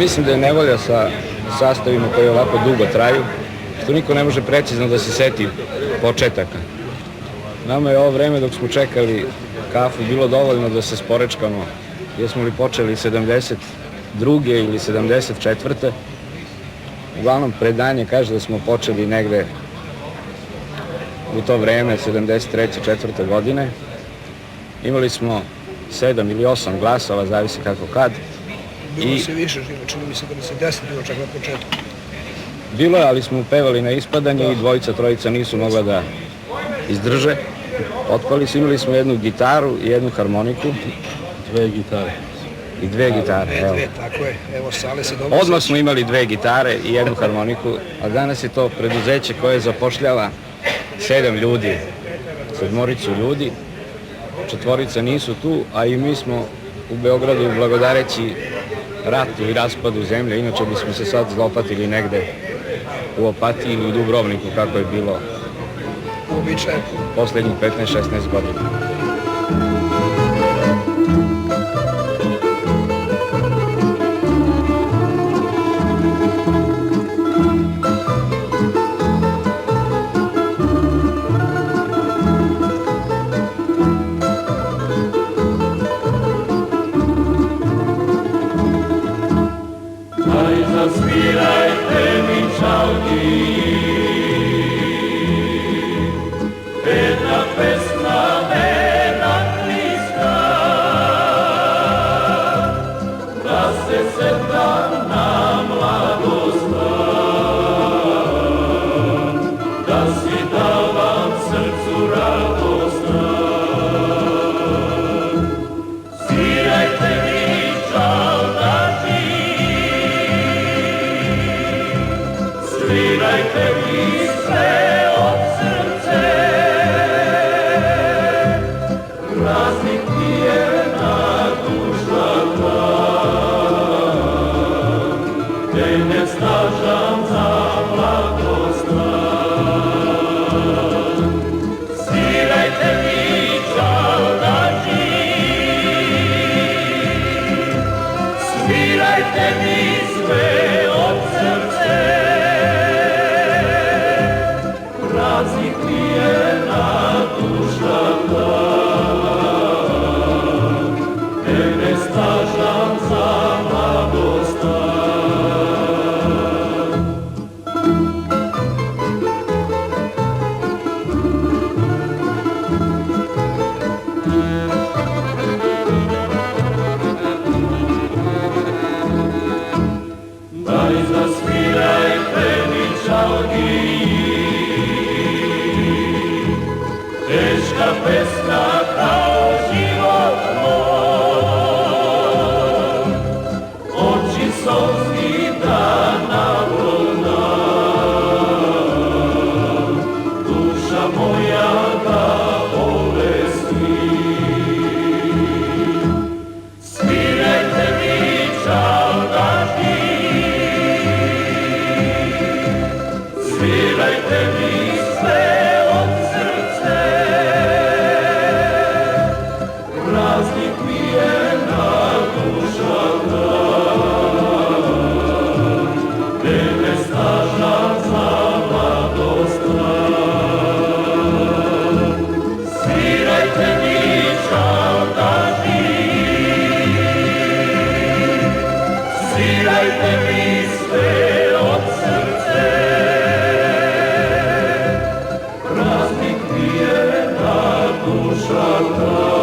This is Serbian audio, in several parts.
mislim da je nevolja sa sastavima koji ovako dugo traju, što niko ne može precizno da se seti početaka. Nama je ovo vreme dok smo čekali kafu bilo dovoljno da se sporečkamo, jesmo li počeli 72. ili 74. Uglavnom, predanje kaže da smo počeli negde u to vreme, 73. 4. godine. Imali smo 7 ili 8 glasova, zavisi kako kad. Bilo se više, čini mi se da bi se 10 bilo čak na početku. Bilo je, ali smo pevali na ispadanje i dvojica, trojica nisu mogla da izdrže. Otpali su, imali smo jednu gitaru i jednu harmoniku. Dve gitare. I dve gitare, evo. Dve, tako je. Evo, Sale se dobro Odmah smo imali dve gitare i jednu harmoniku, a danas je to preduzeće koje zapošljava 7 ljudi, 7 ljudi, 4 nisu tu, a i mi smo u Beogradu blagodareći ratu i raspadu zemlje, inače bismo se sad zlopatili negde u Opatiji ili u Dubrovniku, kako je bilo poslednjih 15-16 godina. Zasvirajte mi čalki, jedna pesma mena bliska, da se setam na mladost, da si davam srcu radost. Svirajte mi čalki, svirajte mi sve od srce, praznik mi je na duša dan, te ne stažam za mladost. Svirajte mi čaldači, svirajte mi sve od srce, praznik mi je na duša dan, te ne stažam za mladost. Daj zasvirajte mi čalgi, teška pesma kao život moj, oči solski dana vlna, duša moja da bolesti. Svirajte mi čaldaši, svirajte mi sve od srce, praznik mi je na duša dan, te ne stažam za mladost. Svirajte mi čaldaši, svirajte mi sve od srce, praznik mi je na duša dan,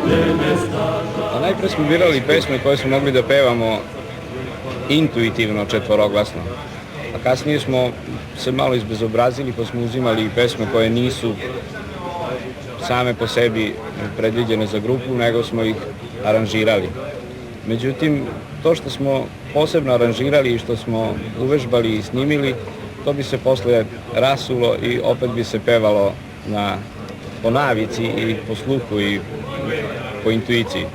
te ne stažam. A najpre smo birali pesme koje smo mogli da pevamo intuitivno, četvoroglasno. A kasnije smo se malo izbezobrazili pa smo uzimali pesme koje nisu same po sebi predviđene za grupu, nego smo ih aranžirali. Međutim, to što smo posebno aranžirali i što smo uvežbali i snimili, to bi se posle rasulo i opet bi se pevalo po navici i po sluhu i po intuiciji.